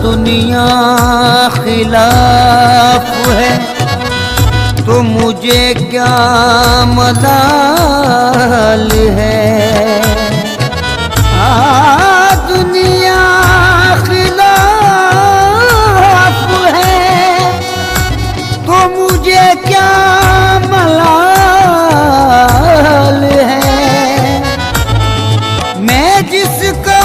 दुनिया खिलाफ है तो मुझे क्या मलाल है। दुनिया खिलाफ है तो मुझे क्या मलाल है। मैं जिसका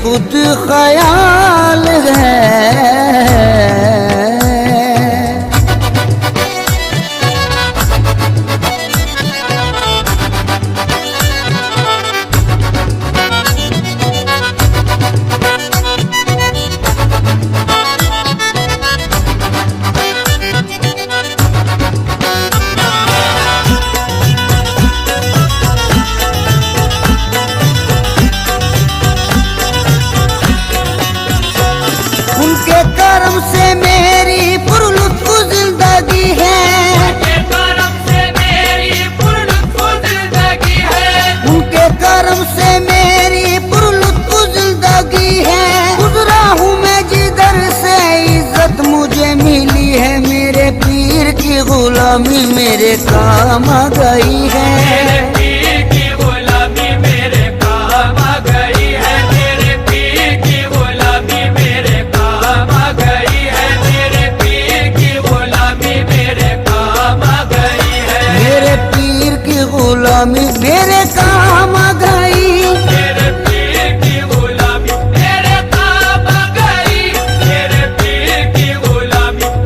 खुद ख्याल है। उनके करम से मेरी पुरलुत्फ जिंदगी है। उनके करम से मेरी पुरलुत्फ जिंदगी है। उनके करम से मेरी पुरलुत्फ जिंदगी है। गुजरा हूँ मैं जिधर से इज्जत मुझे मिली है। मेरे पीर की गुलामी मेरे काम आ गई है। गुलामी मेरे काम आ गई। मेरे पीर की गुलामी मेरे काम आ गई। मेरे पीर की गुलामी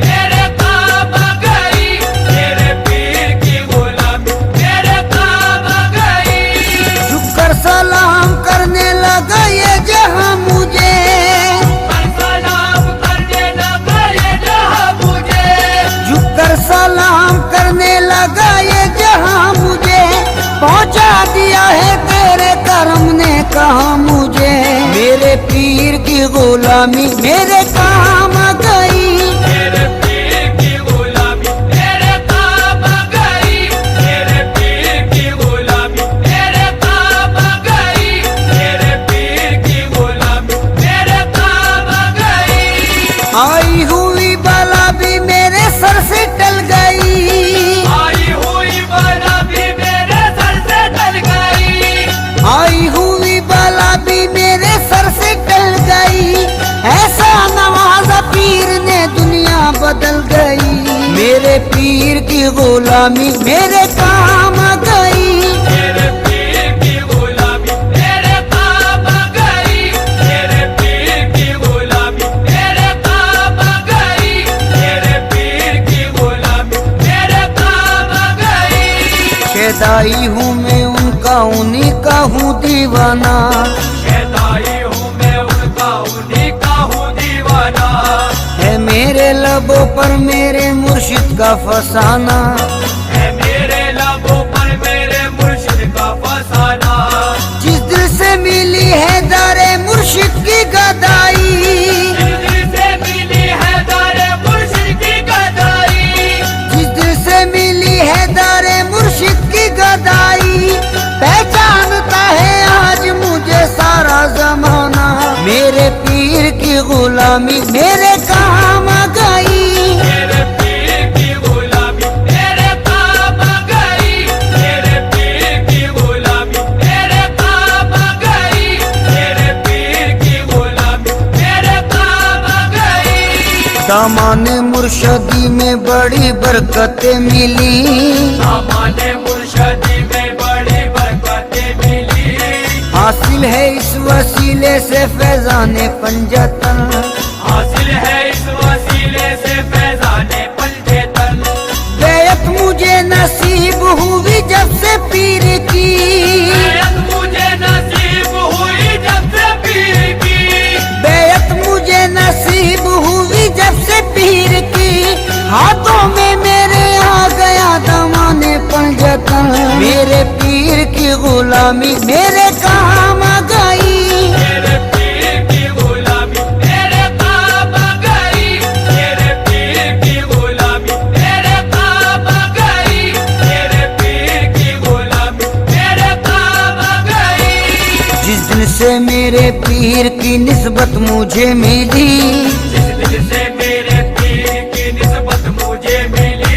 मेरे काम आ गई। मेरे पीर की गुलामी मेरे काम आ गई। झुककर सलाम करने लगा ये जहां मुझे। सलाम करने लगा ये जहां मुझे। झुककर सलाम करने लगा ये जहां मुझे। पहुंचा दिया है तेरे करम ने कहा मुझे। मेरे पीर की गुलामी मेरे काम आ गई। मेरे पीर की गुलामी मेरे काम आ गई। मेरे पीर की गुलामी मेरे काम आ गई। मेरे पीर की गुलामी मेरे काम आ गई। आई हुई बला भी मेरे सर से टल गई। आई हुई बला भी आई हुई बला भी मेरे सर से टल गई। ऐसा नवाजा पीर ने दुनिया बदल गई। मेरे पीर की गुलामी मेरे काम आ गई। मेरे पीर की गुलामी मेरे काम आ गई। मेरे पीर की गुलामी मेरे काम आ गई। मेरे पीर की गुलामी मेरे काम आ गई। शेदाई हूँ मैं उनका उन्हीं का हूँ दीवाना। शेदाई हूँ मैं उनका उन्हीं का हूँ दीवाना। है मेरे लबों पर मेरे मुर्शिद का फसाना। है मेरे लबों पर मेरे मुर्शिद का फसाना। जिस दिल से मिली है दारे मुर्शिद की गदाई। जिस दिल से मिली है दारे मुर्शिद की गदाई। जिस दिल से मिली है दारे मुर्शिद की गदाई। पहचानता है आज मुझे सारा जमाना। मेरे पीर की गुलामी मेरे काम आ गई। मेरे पीर की गुलामी मेरे काम आ गई। मेरे पीर की गुलामी मेरे काम आ गई। मेरे पीर की गुलामी मेरे काम आ गई। सामाने मुर्शदी में बड़ी बरकतें मिली। सामाने मुर्शदी में बड़ी बरकतें मिली। हासिल है इस वसीले से फैजाने पंजतन। हासिल है इस वसीले से फैजाने पंजतन। बेयत मुझे नसीब हुई गुलामी मेरे काम आ गई। मेरे पीर की गुलामी मेरे काम आ गई। मेरे पीर की गुलामी मेरे काम आ गई। मेरे पीर की गुलामी मेरे काम आ गई। जिस दिन से मेरे पीर की निस्बत मुझे मिली, जिस दिन से मेरे पीर की निस्बत मुझे मिली,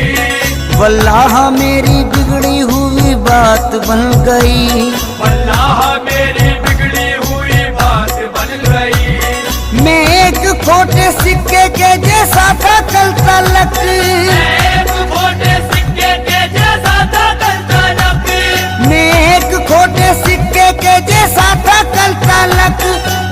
वल्लाह मेरी बिगड़ी हुई बात बन गई। वल्लाह मेरी बिगड़ी हुई बात बन गई। मैं एक खोटे सिक्के के जैसा था कल तलक, एक खोटे सिक्के के जैसा था कल तलक। मैं एक खोटे सिक्के के जैसा था कल तलक।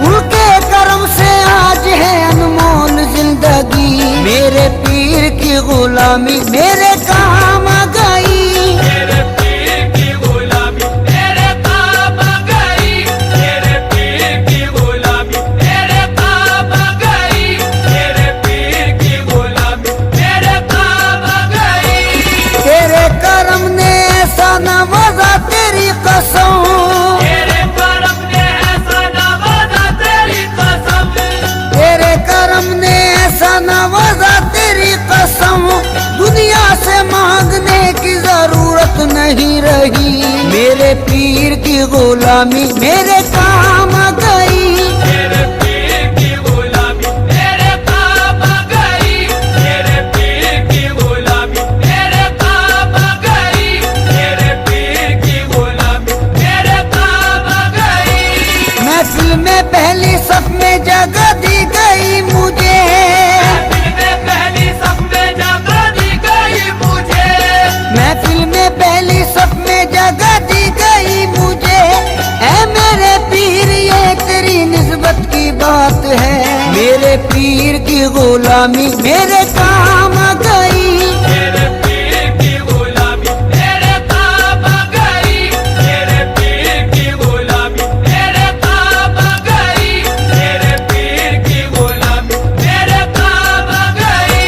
उनके करम से आज है अनमोल जिंदगी। मेरे पीर की गुलामी मेरे काम आ गई। मेरे पीर की गुलामी मेरे काम आ गई। मेरे पीर की गुलामी मेरे काम आ गई। मेरे पीर की गुलामी मेरे काम आ गई। तेरे करम ने ऐसा नवाजा तेरी कसम, तेरे करम ने ऐसा नवाजा तेरी कसम। तेरे करम ने ऐसा नवाजा तेरी कसम। दुनिया से मांगने की जरूरत नहीं रही। मेरे पीर की गुलामी मेरे काम आ गई। मेरे पीर की गुलामी मेरे काम आ गई। मेरे पीर की गुलामी मेरे काम आ गई। मेरे पीर की गुलामी मेरे काम आ गई। महफिल में पहली सफ में जगह दी गई मुझे। महफिल में पहली सफ में जगह दी गई मुझे। महफिल में पहली सफ में जगह दी गई मुझे। ऐ मेरे पीर ये तेरी निस्बत की बात है। मेरे पीर की गुलामी मेरे काम आ गई। मेरे पीर की गुलामी मेरे काम आ गई। मेरे पीर की गुलामी मेरे काम आ गई। मेरे पीर की गुलामी मेरे काम आ गई।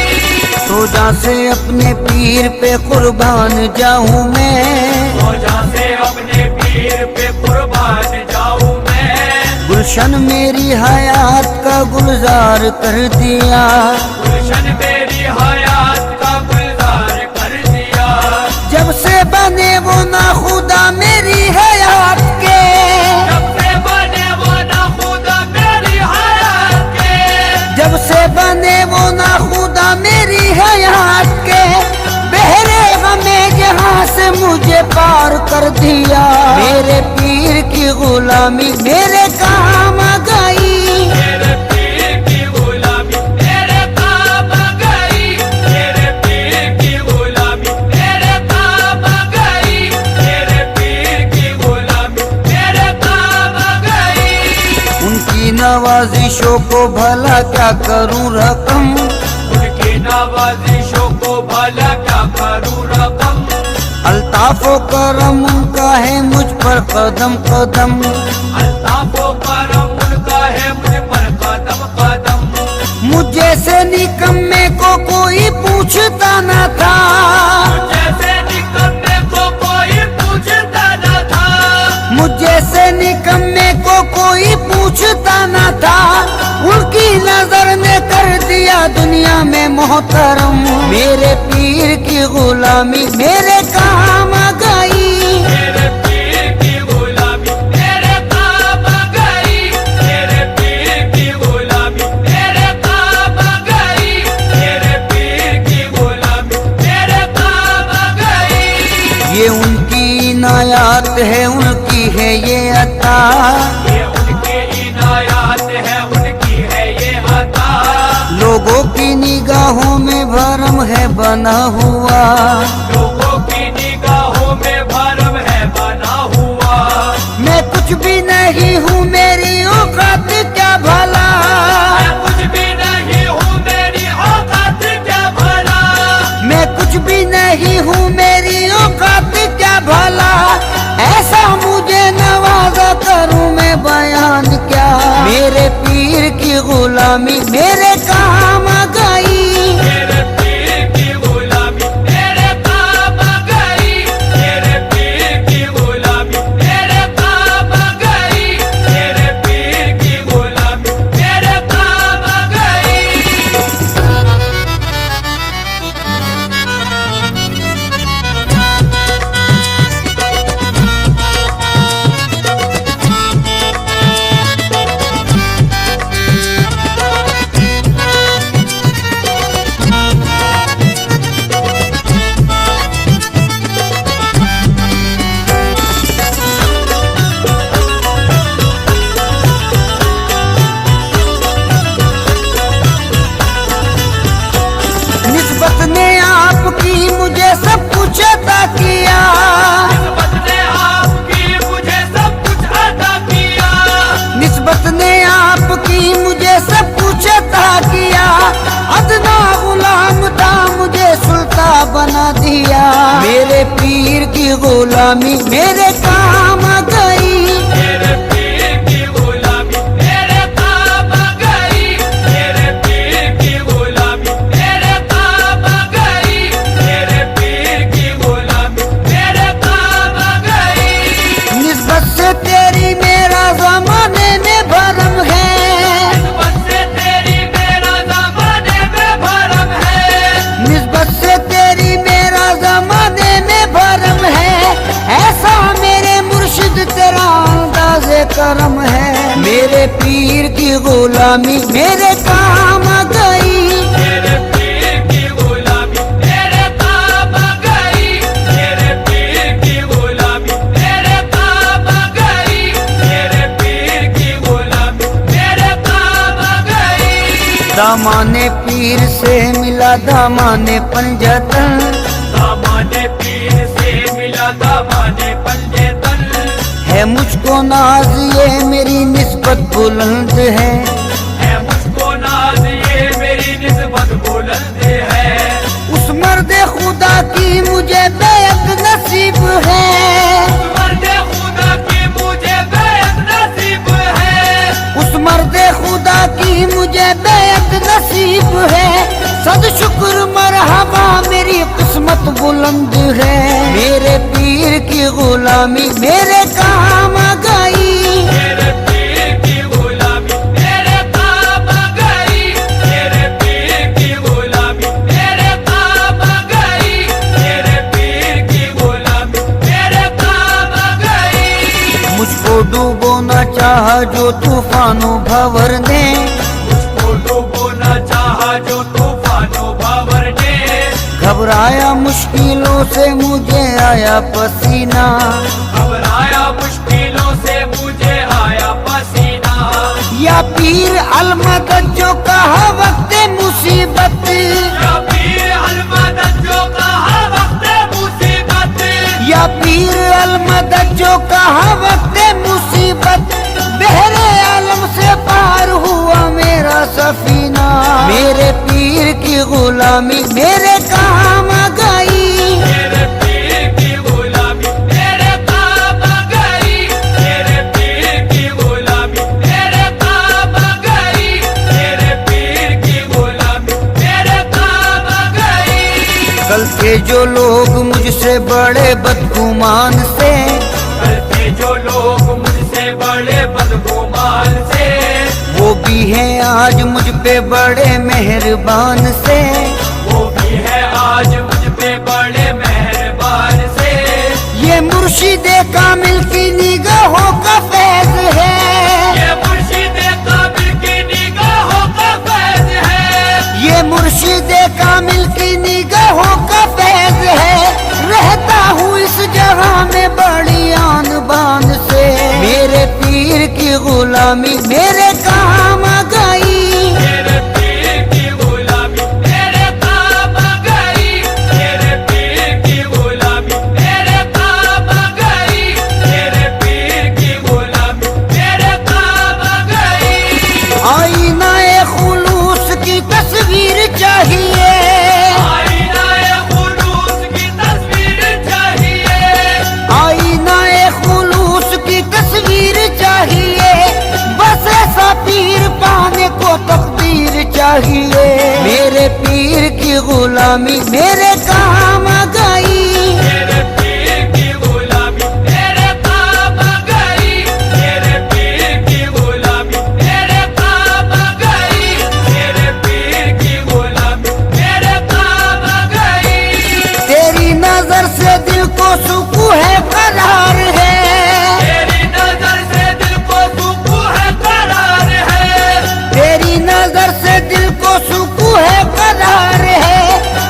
सोजा से अपने पीर पे कुर्बान जाऊं मैं। रोजा से अपने पीर पे कुर्बान जाऊं मैं। गुलशन मेरी हयात का गुलजार कर दिया। गुलशन मेरी हयात का गुलजार कर दिया। जब से बने वो ना खुदा मेरी हयात के, जब से बने वो ना खुदा मेरी हयात के। जब से बने वो ना खुदा मेरी हयात के। बहरे गमे जहां से मुझे पार कर दिया। मेरे पीर की गुलामी मेरे काम आ गई। मेरे पीर की गुलामी मेरे काम आ गई। मेरे पीर की गुलामी मेरे काम आ गई। मेरे पीर की गुलामी मेरे काम आ गई। उनकी नवाजिशों को भला क्या करूं रकम। उनकी नवाजिशों को भला क्या करूं रकम। अल्ताफो करम उनका है मुझ पर कदम कदम। अल्ताफो करम उनका है मुझ पर कदम कदम। मुझे से निकम्मे को कोई पूछता न था। जैसे निकम्मे को कोई पूछता न था। मुझे से निकम्मे को कोई पूछता न था। उनकी नजर ने कर दिया दुनिया में मोहतरम। मेरे पीर की गुलामी मेरे काम आ गई। मेरे पीर की गुलामी मेरे काम आ गई। मेरे पीर की गुलामी मेरे काम आ गई। मेरे पीर की गुलामी मेरे काम आ गई। ये उनकी इनायत है उनकी है ये अता। ये उनके इनायत है उनकी है ये अता। लोगों की निगाहों में भरम है बना हुआ। लोगों की निगाहों में भरम है बना हुआ। मैं कुछ भी नहीं हूँ मेरी औकात क्या भला। मैं कुछ भी नहीं हूँ मेरी औकात क्या भला। मैं कुछ भी नहीं हूँ मेरी औकात क्या भला। ऐसा मुझे नवाजा करूँ मैं बयान क्या। मेरे पीर की गुलामी मेरे काम आ गई। मेरे पीर की गुलामी मेरे काम आ गई। मेरे पीर की गुलामी मेरे काम गुलामी मेरे काम आ गई। मेरे पीर की गुलामी मेरे काम आ गई। मेरे पीर की गुलामी मेरे काम आ गई। मेरे पीर की गुलामी मेरे काम आ गई। निस्बत से तेरी मेरा जमाने में भरम है। निस्बत से तेरी मेरा ज़माने में भरम है। निस्बत से तेरी मेरा जमाने में भरम है। ऐसा मेरे मुर्शिद तेरा अंदाज़े करम है। मेरे पीर की गुलामी मेरे काम आ गई। मेरे पीर की गुलामी मेरे काम आ गई। मेरे पीर की गुलामी मेरे काम आ गई। मेरे पीर की गुलामी मेरे काम आ गई। दामाने पीर से मिला दामाने पंजतन। दामाने पीर से मिला दामाने पंजेतन। है मुझको नाज ये मेरी निस्बत बुलंद है। है मुझको नाज ये मेरी निस्बत बुलंद है। उस मर्द खुदा की मुझे बेअत नसीब है। मर्द खुदा की मुझे बेअत नसीब है। उस मर्द खुदा की मुझे बेअत नसीब है। सद शुक्र मरहबा मेरी किस्मत बुलंद है। मेरे पीर की गुलामी मेरे काम आ गई। मेरे पीर की गुलामी मेरे काम आ गई। मेरे पीर की गुलामी मेरे काम आ गई। मेरे पीर की गुलामी मेरे काम आ गई। मुझको डूबोना चाहा जो तूफानों भंवर ने। मुझको डूबोना चाहा जो तूफानों भंवर ने। घबराया मुश्किलों से मुझे आया पसीना। घबराया मुश्किलों से मुझे आया पसीना। या पीर अलमदद जो कहा वक्त मुसीबत। या पीर अलमदद जो कहा वक्त मुसीबत। या पीर अलमदद जो कहा वक्त मुसीबत। बहरे आलम से पार हुआ मेरा सफीना। मेरे पीर की गुलामी मेरे काम आ गई। मेरे पीर की गुलामी मेरे काम आ गई। मेरे पीर की गुलामी मेरे काम आ गई। मेरे पीर की गुलामी मेरे काम आ गई। कल के जो लोग मुझसे बड़े बदगुमान से। करते जो लोग मुझसे बड़े बदगुमान से। वो भी हैं आज मुझ पे बड़े मेहरबान से। वो भी है आज मुझ पे बड़े मेहरबान से। ये मुर्शिदे कामिल की निगाहों का फैज है। ये मुर्शिदे कामिल की निगाहों का फैज है। ये मुर्शिदे कामिल की निगाहों का फैज है। रहता हूँ इस जगह में बड़ी आन बान से। मेरे पीर की गुलामी मेरे काम आ गई। मेरे पीर की गुलामी मेरे काम आ गई। मेरे पीर की गुलामी मेरे काम आ गई। मेरे पीर की गुलामी मेरे काम आ गई। आईनाए खुलूस की तस्वीर चाहिए। आईनाए खुलूस की तस्वीर चाहिए। आईनाए खुलूस की तस्वीर चाहिए। बस ऐसा पीर पाने को तकदीर चाहिए। मेरे पीर की गुलामी मेरे काम आ गई। मेरे पीर की गुलामी मेरे काम आ गई। मेरे पीर की गुलामी मेरे काम आ गई। मेरे पीर की गुलामी मेरे काम आ गई। तेरी नजर से दिल को सुकून है करार है। तेरी नजर से दिल को सुकून है करार है। तेरी नजर से दिल को सुकून है करार है।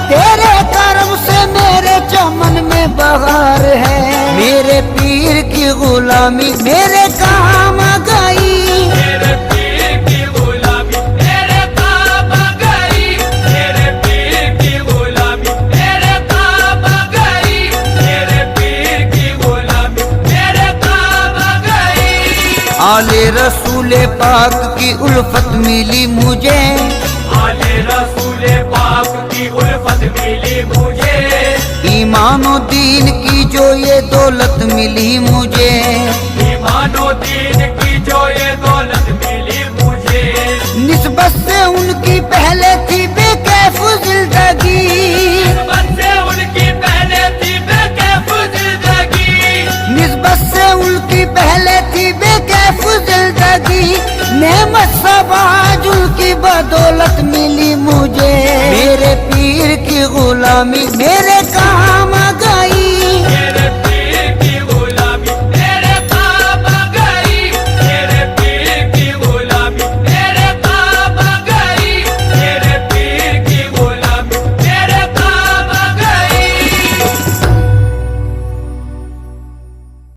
तेरे करम से मेरे चमन में बहार है। मेरे पीर की गुलामी मेरे काम आ गई। मेरे पीर की गुलामी मेरे काम आ गई। मेरे पीर की गुलामी मेरे काम आ गई। मेरे पीर की गुलामी मेरे काम आ गई। आले रसूले पाक की उल्फत मिली मुझे। आले रसूले पाक की उल्फत मिली मुझे। ईमानो दीन की जो ये दौलत मिली मुझे, ईमानो दीन की जो ये दौलत मिली मुझे, निस्बत से उनकी पहले थी बेकैफ जिंदगी।